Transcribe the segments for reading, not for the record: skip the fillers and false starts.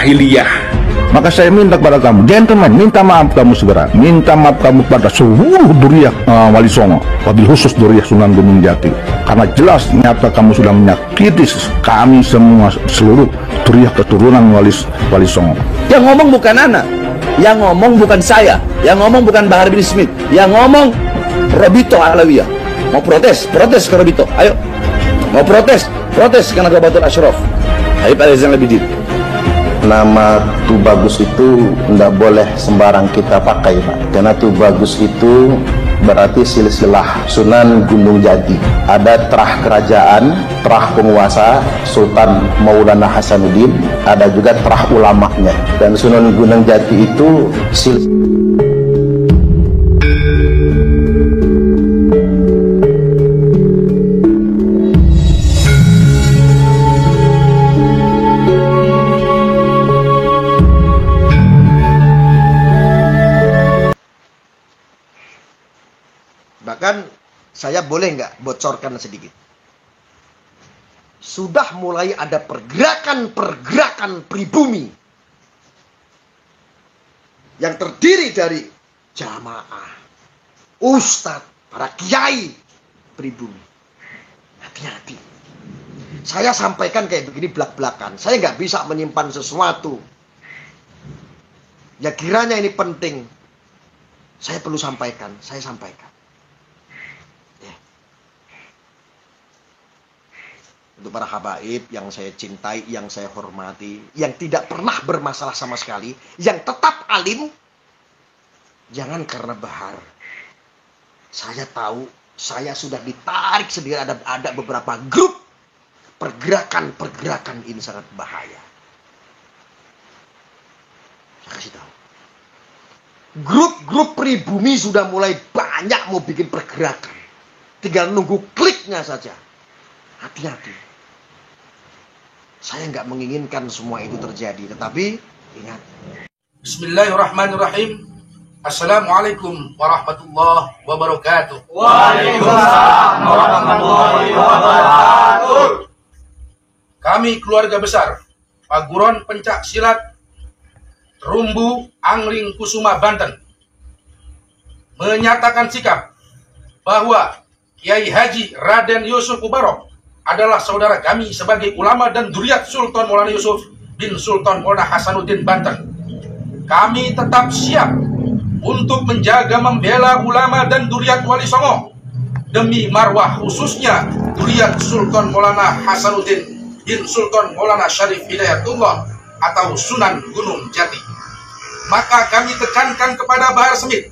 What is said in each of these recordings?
jahiliyah. Maka saya minta kepada kamu, gentlemen, minta maaf kamu segera. Minta maaf kamu kepada seluruh Duriyah Wali Songo, wabil khusus Duriyah Sunan Gunung Jati. Karena jelas nyata kamu sudah menyakiti kami semua, seluruh Duriyah keturunan Wali Songo. Yang ngomong bukan anak, yang ngomong bukan saya, yang ngomong bukan Bahar bin Smith, yang ngomong Robito Alawiyah. Mau protes, protes ke Robito, ayo. Mau protes, protes ke Nahdlatul Ashraf. Ayo Pak Zainal Abidin. Nama Tubagus itu tidak boleh sembarang kita pakai, Pak. Karena Tubagus itu berarti silsilah Sunan Gunung Jati. Ada terah kerajaan, terah penguasa Sultan Maulana Hasanuddin, ada juga terah ulamanya. Dan Sunan Gunung Jati itu Bahkan saya boleh nggak bocorkan sedikit. Sudah mulai ada pergerakan-pergerakan pribumi yang terdiri dari jamaah, ustadz, para kiai pribumi. Hati-hati. Saya sampaikan kayak begini belak-belakan. Saya nggak bisa menyimpan sesuatu. Ya kiranya ini penting. Saya perlu sampaikan. Saya sampaikan. Untuk para habaib yang saya cintai, yang saya hormati, yang tidak pernah bermasalah sama sekali, yang tetap alim, jangan karena Bahar. Saya tahu, saya sudah ditarik sendiri, ada beberapa grup, pergerakan-pergerakan ini sangat bahaya. Saya kasih tahu. Grup-grup pribumi sudah mulai banyak mau bikin pergerakan. Tinggal nunggu kliknya saja. Hati-hati. Saya nggak menginginkan semua itu terjadi, tetapi ingat. Bismillahirrahmanirrahim. Assalamualaikum warahmatullahi wabarakatuh. Waalaikumsalam warahmatullahi wabarakatuh. Kami keluarga besar Paguron Pencak Silat Terumbu Angling Kusuma Banten menyatakan sikap bahwa Kiai Haji Raden Yusuf Mubarok adalah saudara kami sebagai ulama dan dzurriyyat Sultan Maulana Yusuf bin Sultan Maulana Hasanuddin Banten. Kami tetap siap untuk menjaga membela ulama dan dzurriyyat Wali Songo demi marwah khususnya dzurriyyat Sultan Maulana Hasanuddin bin Sultan Maulana Syarif Hidayatullah atau Sunan Gunung Jati. Maka kami tekankan kepada Bahar Smith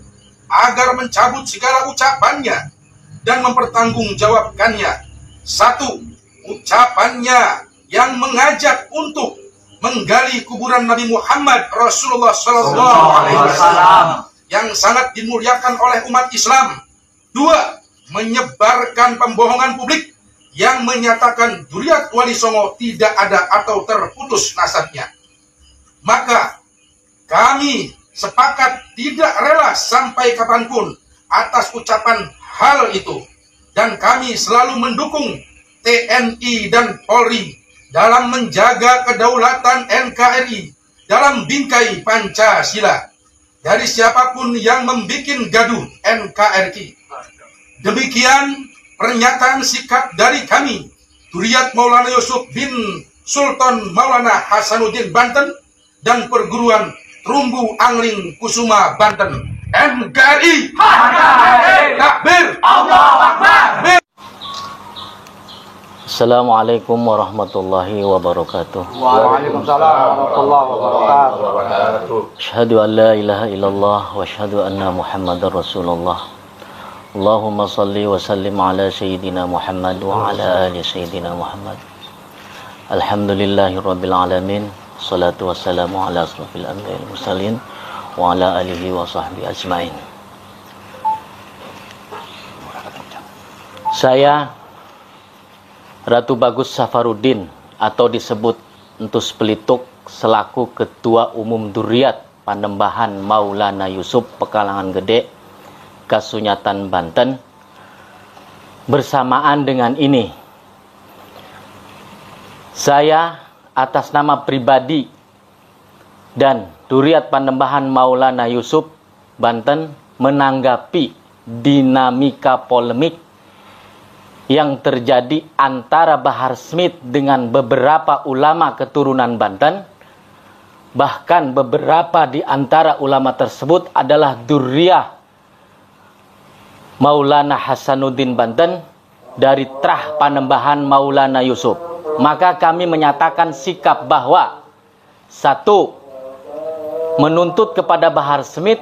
agar mencabut segala ucapannya dan mempertanggungjawabkannya. Satu, ucapannya yang mengajak untuk menggali kuburan Nabi Muhammad Rasulullah SAW yang sangat dimuliakan oleh umat Islam. Dua, menyebarkan pembohongan publik yang menyatakan dzurriyyat Wali Songo tidak ada atau terputus nasabnya. Maka kami sepakat tidak rela sampai kapanpun atas ucapan hal itu. Dan kami selalu mendukung TNI dan Polri dalam menjaga kedaulatan NKRI dalam bingkai Pancasila dari siapapun yang membuat gaduh NKRI. Demikian pernyataan sikap dari kami, dzurriyyat Maulana Yusuf bin Sultan Maulana Hasanuddin Banten dan perguruan Terumbu Angling Kusuma Banten. NKRI Takbir, Allahu Akbar. Assalamualaikum warahmatullahi wabarakatuh. Waalaikumsalam warahmatullahi wabarakatuh. Asyhadu an la ilaha illallah wa asyhadu anna Muhammadar Rasulullah. Allahumma salli wa sallim ala sayyidina Muhammad wa ala ali sayyidina Muhammad. Alhamdulillahirabbil alamin. Salatu wassalamu ala asrofil anbiya'il mursalin wa ala alihi wa sahbihi ajmain. Saya Ratu Bagus Safaruddin atau disebut Entus Pelituk selaku Ketua Umum Dzurriyyat Panembahan Maulana Yusuf Pekalangan Gede Kasunyatan Banten. Bersamaan dengan ini saya atas nama pribadi dan Duriat Panembahan Maulana Yusuf Banten menanggapi dinamika polemik yang terjadi antara Bahar Smith dengan beberapa ulama keturunan Banten. Bahkan beberapa di antara ulama tersebut adalah Duriyah Maulana Hasanuddin Banten dari Trah Panembahan Maulana Yusuf. Maka kami menyatakan sikap bahwa satu, menuntut kepada Bahar Smith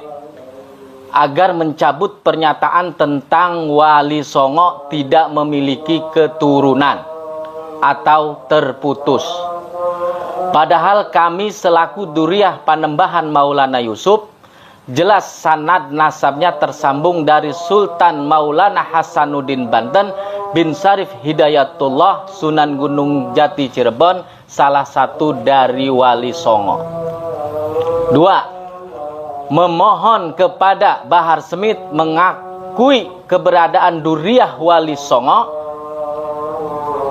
agar mencabut pernyataan tentang Wali Songo tidak memiliki keturunan atau terputus. Padahal kami selaku Duriyah Panembahan Maulana Yusuf jelas sanad nasabnya tersambung dari Sultan Maulana Hasanuddin Banten bin Syarif Hidayatullah Sunan Gunung Jati Cirebon, salah satu dari Wali Songo. Dua, memohon kepada Bahar Smith mengakui keberadaan Duriyah Wali Songo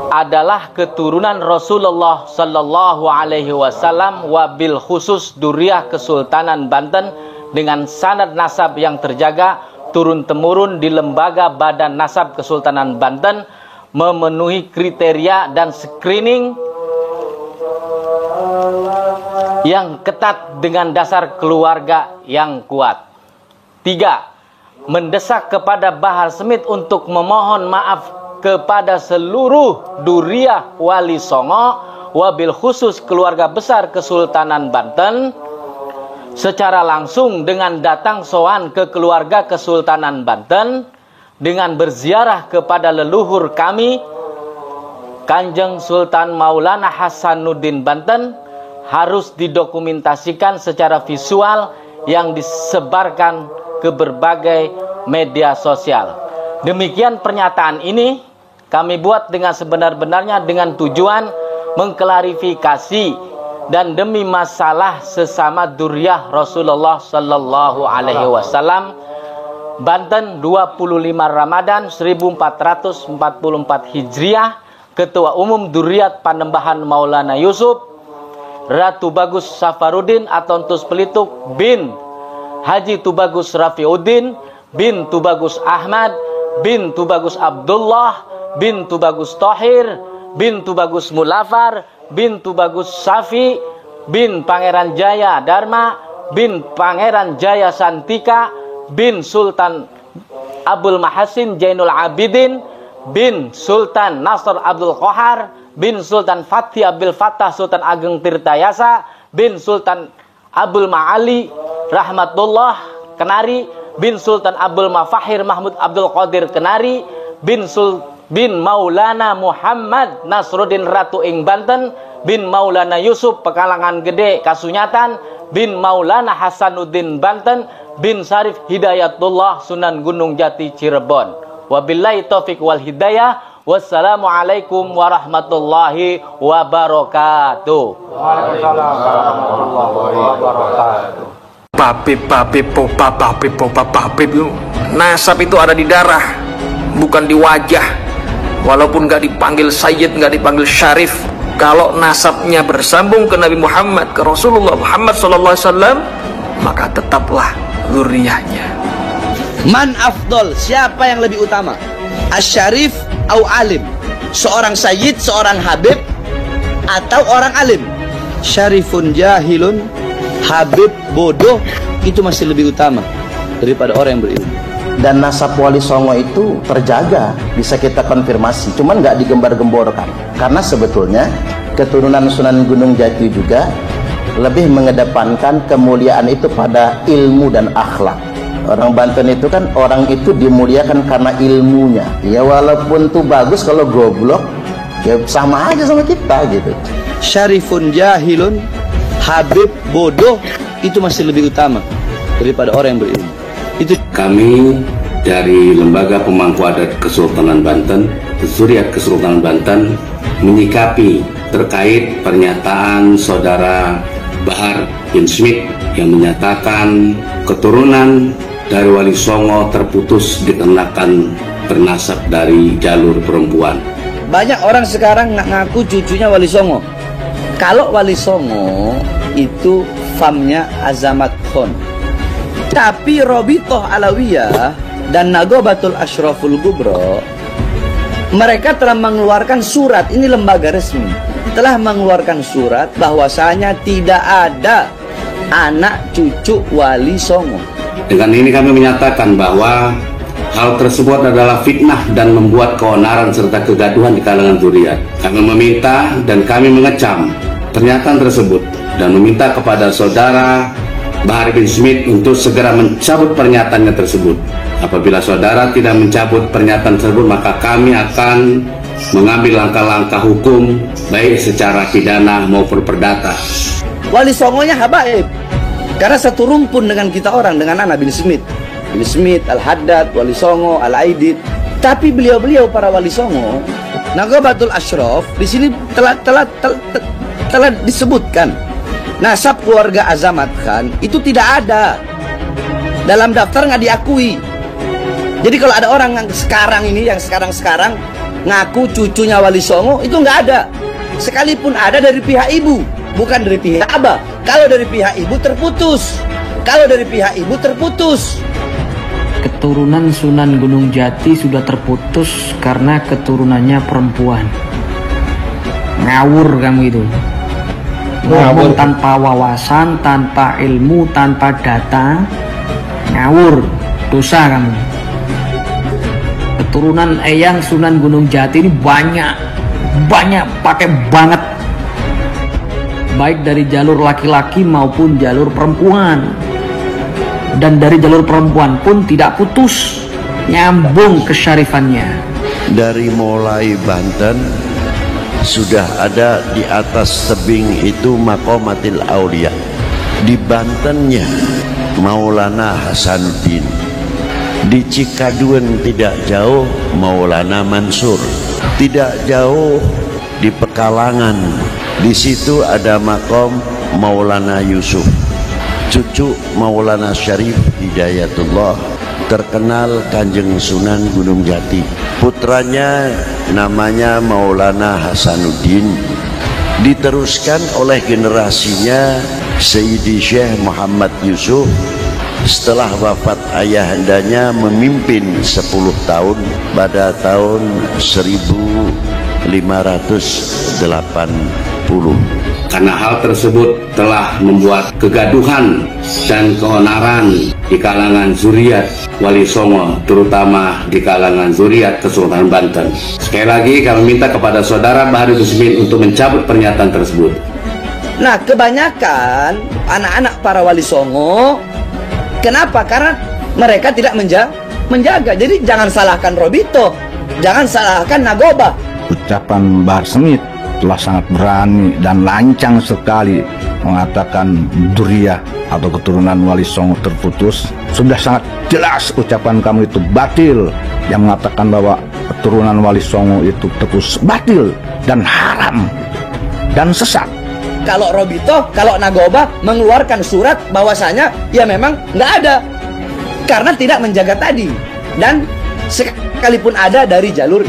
adalah keturunan Rasulullah Sallallahu Alaihi Wasallam, wabil khusus Duriyah Kesultanan Banten dengan sanad nasab yang terjaga turun-temurun di lembaga Badan Nasab Kesultanan Banten, memenuhi kriteria dan screening yang ketat dengan dasar keluarga yang kuat. Tiga, mendesak kepada Bahar Smith untuk memohon maaf kepada seluruh Duriyah Wali Songo, wabil khusus keluarga besar Kesultanan Banten, secara langsung dengan datang sowan ke keluarga Kesultanan Banten, dengan berziarah kepada leluhur kami, Kanjeng Sultan Maulana Hasanuddin Banten, harus didokumentasikan secara visual yang disebarkan ke berbagai media sosial. Demikian pernyataan ini kami buat dengan sebenar-benarnya dengan tujuan mengklarifikasi dan demi masalah sesama Duriyah Rasulullah Sallallahu Alaihi Wasallam. Banten 25 Ramadan 1444 Hijriah. Ketua Umum Duriyat Panembahan Maulana Yusuf, Ratu Bagus Safarudin Atontus Pelituk bin Haji Tubagus Rafiuddin bin Tubagus Ahmad bin Tubagus Abdullah bin Tubagus Tohir bin Tubagus Mulafar bin Tubagus Safi bin Pangeran Jaya Dharma bin Pangeran Jaya Santika bin Sultan Abdul Mahasin Jainul Abidin bin Sultan Nasr Abdul Qahar bin Sultan Fathi Abdul Fattah Sultan Ageng Tirtayasa bin Sultan Abdul Ma'ali Rahmatullah Kenari bin Sultan Abdul Mafahir Mahmud Abdul Qadir Kenari bin Maulana Muhammad Nasruddin Ratu ing Banten bin Maulana Yusuf Pekalangan Gede Kasunyatan bin Maulana Hasanuddin Banten bin Syarif Hidayatullah Sunan Gunung Jati Cirebon. Wabillahi taufiq wal hidayah. Wassalamualaikum warahmatullahi wabarakatuh. Waalaikumsalam warahmatullahi wabarakatuh. Papip itu nasab itu ada di darah, bukan di wajah. Walaupun gak dipanggil Sayyid, gak dipanggil Syarif, kalau nasabnya bersambung ke Nabi Muhammad, ke Rasulullah Muhammad SAW, maka tetaplah zuriyahnya. Man afdol, siapa yang lebih utama? Asyarif atau alim? Seorang sayyid, seorang habib, atau orang alim? Syarifun jahilun, habib bodoh, itu masih lebih utama daripada orang yang berilmu. Dan nasab Wali Songo itu terjaga, bisa kita konfirmasi, cuman nggak digembar-gemborkan. Karena sebetulnya keturunan Sunan Gunung Jati juga lebih mengedepankan kemuliaan itu pada ilmu dan akhlak. Orang Banten itu kan, orang itu dimuliakan karena ilmunya. Ya walaupun tuh bagus, kalau goblok ya sama aja sama kita gitu. Syarifun jahilun, habib bodoh, itu masih lebih utama daripada orang yang berilmu. Itu kami dari Lembaga Pemangku Adat Kesultanan Banten, Zuriat Kesultanan Banten, menyikapi terkait pernyataan saudara Bahar bin Smith yang menyatakan keturunan dari Wali Songo terputus dikarenakan bernasab dari jalur perempuan. banyak orang sekarang ngaku cucunya Wali Songo. Kalau Wali Songo itu famnya Azamat Khan. Tapi Robitoh Alawiyah dan Nagobatul Ashraful Kubro, mereka telah mengeluarkan surat, ini lembaga resmi, telah mengeluarkan surat bahwasanya tidak ada anak cucu Wali Songo. Dengan ini kami menyatakan bahwa hal tersebut adalah fitnah dan membuat keonaran serta kegaduhan di kalangan zuriat. Kami meminta dan kami mengecam pernyataan tersebut dan meminta kepada saudara Bahar bin Smith untuk segera mencabut pernyataannya tersebut. Apabila saudara tidak mencabut pernyataan tersebut, maka kami akan mengambil langkah-langkah hukum baik secara pidana maupun perdata. Wali Songonya habaib, karena satu rumpun dengan kita orang, dengan anak bin Smith. Bin Smith, Al-Haddad, Wali Songo, Al-Aidid. Tapi beliau-beliau para Wali Songo, Nagobatul Ashraf, di sini telah disebutkan nasab keluarga Azamat Khan itu tidak ada dalam daftar, nggak diakui. Jadi kalau ada orang yang sekarang ini, yang sekarang ngaku cucunya Wali Songo, itu nggak ada. Sekalipun ada dari pihak ibu, bukan dari pihak abah. Kalau dari pihak ibu terputus. Keturunan Sunan Gunung Jati sudah terputus karena keturunannya perempuan. Ngawur kamu itu. Ngomong tanpa wawasan, tanpa ilmu, tanpa data. Ngawur, dosa kamu. Keturunan Eyang Sunan Gunung Jati ini banyak, pakai banget. Baik dari jalur laki-laki maupun jalur perempuan. Dan dari jalur perempuan pun tidak putus, nyambung kesyarifannya. Dari mulai Banten sudah ada di atas tebing itu Maqamatil Aulia. Di Bantennya Maulana Hasanuddin. Di Cikaduen tidak jauh Maulana Mansur. Tidak jauh di Pekalangan, di situ ada makom Maulana Yusuf, cucu Maulana Syarif Hidayatullah, terkenal Kanjeng Sunan Gunung Jati. Putranya namanya Maulana Hasanuddin, diteruskan oleh generasinya Sayyidi Syekh Muhammad Yusuf. Setelah wafat ayahandanya memimpin 10 tahun pada tahun 1580. Karena hal tersebut telah membuat kegaduhan dan keonaran di kalangan zuriat Wali Songo, terutama di kalangan zuriat Kesultanan Banten. Sekali lagi kami minta kepada saudara Bahar bin Smith untuk mencabut pernyataan tersebut. Nah, kebanyakan anak-anak para Wali Songo, kenapa? Karena mereka tidak menjaga. Jadi jangan salahkan Robito, jangan salahkan Nagoba. Ucapan Bahar Smith telah sangat berani dan lancang sekali mengatakan Duriyah atau keturunan Wali Songo terputus. Sudah sangat jelas ucapan kamu itu batil. Yang mengatakan bahwa keturunan Wali Songo itu terputus batil dan haram dan sesat. Kalau Robito, kalau Nagoba mengeluarkan surat bahwasanya ya memang nggak ada karena tidak menjaga tadi, dan sekalipun ada dari jalur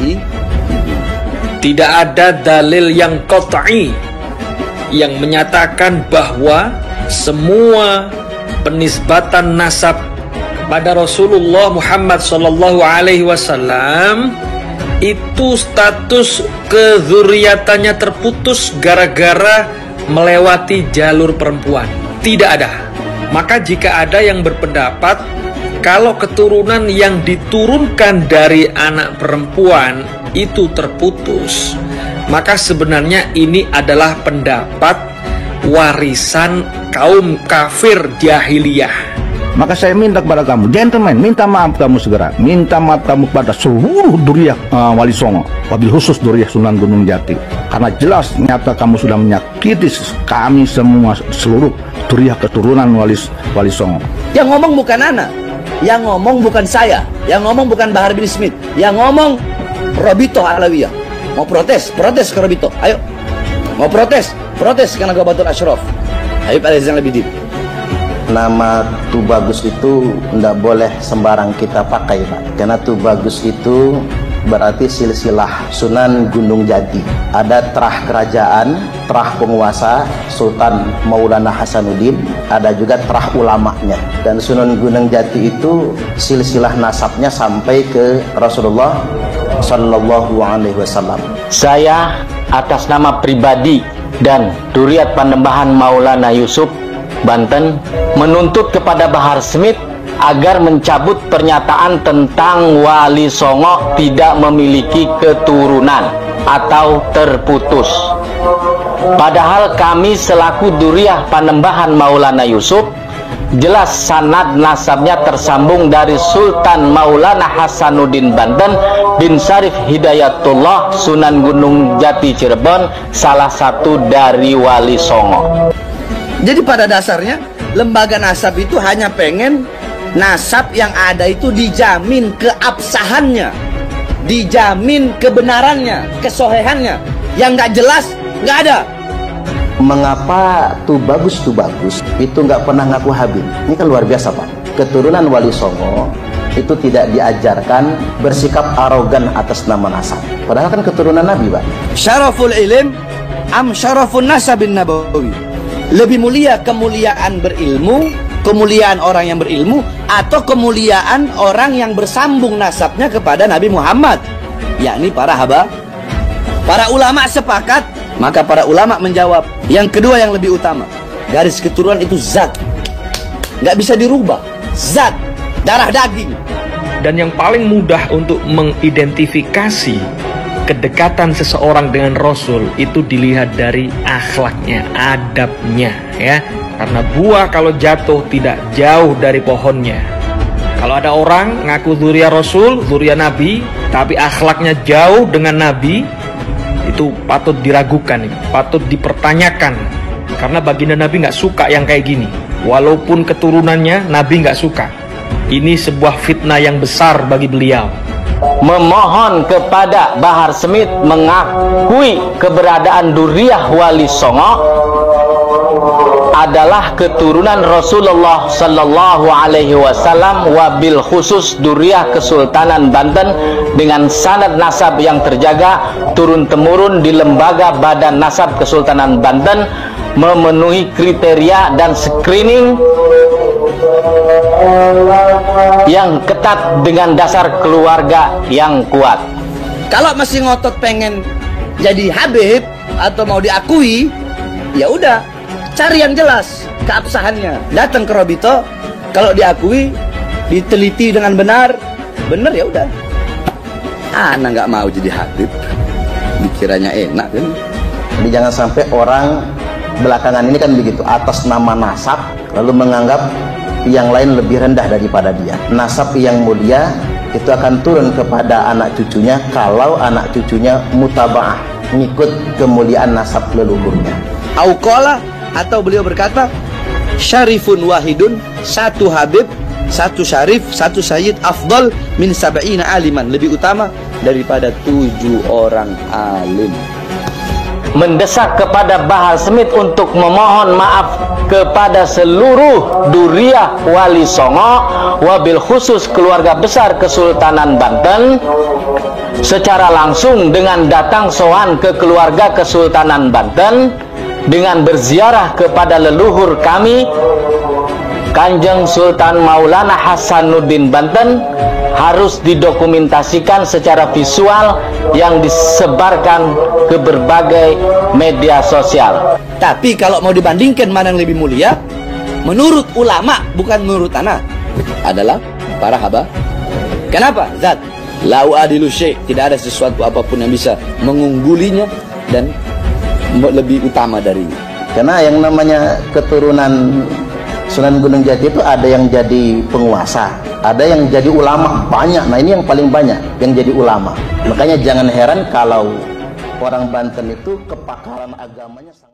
tidak ada dalil yang qat'i yang menyatakan bahwa semua penisbatan nasab pada Rasulullah Muhammad SAW itu status kezuriatannya terputus gara-gara melewati jalur perempuan. Tidak ada. Maka jika ada yang berpendapat kalau keturunan yang diturunkan dari anak perempuan itu terputus, maka sebenarnya ini adalah pendapat warisan kaum kafir jahiliyah. Maka saya minta kepada kamu, gentleman, minta maaf kamu segera. Minta maaf kamu pada seluruh Duriyah Wali Songo, wabil khusus Duriyah Sunan Gunung Jati. Karena jelas nyata kamu sudah menyakiti kami semua, seluruh Duriyah keturunan Wali Songo. Yang ngomong bukan anak, yang ngomong bukan saya, yang ngomong bukan Bahar bin Smith, yang ngomong Robito Alawiyah. Mau protes ke Robito. Ayo. Mau protes ke Nagobatul Ashraf. Ayo Pak Rezan lebih deep. Nama Tubagus itu tidak boleh sembarang kita pakai, Pak. Karena Tubagus itu berarti silsilah Sunan Gunung Jati. Ada terah kerajaan, terah penguasa Sultan Maulana Hasanuddin, ada juga terah ulamanya. Dan Sunan Gunung Jati itu silsilah nasabnya sampai ke Rasulullah Sallallahu Alaihi Wasallam. Saya atas nama pribadi dan Duriat Panembahan Maulana Yusuf Banten menuntut kepada Bahar Smith agar mencabut pernyataan tentang Wali Songo tidak memiliki keturunan atau terputus. Padahal kami selaku Duriah Panembahan Maulana Yusuf jelas sanad nasabnya tersambung dari Sultan Maulana Hasanuddin Banten bin Syarif Hidayatullah Sunan Gunung Jati Cirebon, salah satu dari Wali Songo. Jadi pada dasarnya lembaga nasab itu hanya pengen nasab yang ada itu dijamin keabsahannya, dijamin kebenarannya, kesohehannya. Yang nggak jelas nggak ada. Mengapa tuh bagus itu nggak pernah ngaku Habib? Ini kan luar biasa, Pak. Keturunan Wali Songo itu tidak diajarkan bersikap arogan atas nama nasab. Padahal kan keturunan Nabi, Pak. Syaraful ilim am syarafun nasabin nabawi. Lebih mulia kemuliaan berilmu, kemuliaan orang yang berilmu, atau kemuliaan orang yang bersambung nasabnya kepada Nabi Muhammad, yakni para haba. Para ulama sepakat, maka para ulama menjawab, yang kedua yang lebih utama, garis keturunan itu zat, nggak bisa dirubah, zat, darah daging. Dan yang paling mudah untuk mengidentifikasi kedekatan seseorang dengan Rasul itu dilihat dari akhlaknya, adabnya, ya. Karena buah kalau jatuh tidak jauh dari pohonnya. Kalau ada orang ngaku zuriya Rasul, zuriya Nabi, tapi akhlaknya jauh dengan Nabi, itu patut diragukan, patut dipertanyakan. Karena baginda Nabi nggak suka yang kayak gini. Walaupun keturunannya Nabi nggak suka. Ini sebuah fitnah yang besar bagi beliau. Memohon kepada Bahar Smith mengakui keberadaan Duriah Wali Songo adalah keturunan Rasulullah Sallallahu Alaihi Wasallam, wabil khusus Duriah Kesultanan Banten dengan sanad nasab yang terjaga turun temurun di lembaga Badan Nasab Kesultanan Banten, memenuhi kriteria dan screening yang ketat dengan dasar keluarga yang kuat. Kalau masih ngotot pengen jadi Habib atau mau diakui, ya udah, cari yang jelas keabsahannya. Datang ke Robito, kalau diakui, diteliti dengan benar ya udah. Anak nggak mau jadi Habib, dikiranya enak kan? Jadi jangan sampai orang belakangan ini kan begitu, atas nama nasab lalu menganggap yang lain lebih rendah daripada dia. Nasab yang mulia itu akan turun kepada anak cucunya kalau anak cucunya mutaba'ah, ngikut kemuliaan nasab leluhurnya. Auqala, atau beliau berkata, syarifun wahidun, satu Habib, satu syarif, satu sayyid, afdal min sab'ina aliman, lebih utama daripada 7 orang alim. Mendesak kepada Bahar Smith untuk memohon maaf kepada seluruh Duriah Wali Songo, wabil khusus keluarga besar Kesultanan Banten, secara langsung dengan datang sowan ke keluarga Kesultanan Banten, dengan berziarah kepada leluhur kami Kanjeng Sultan Maulana Hasanuddin Banten, harus didokumentasikan secara visual yang disebarkan ke berbagai media sosial. Tapi kalau mau dibandingkan mana yang lebih mulia, menurut ulama, bukan menurut anak, adalah para haba. Kenapa? Zat, lau adilu syekh, tidak ada sesuatu apapun yang bisa mengunggulinya dan lebih utama darinya. Karena yang namanya keturunan Sunan Gunung Jati itu ada yang jadi penguasa, ada yang jadi ulama, banyak. Nah ini yang paling banyak yang jadi ulama. Makanya jangan heran kalau orang Banten itu kepakaran agamanya sangat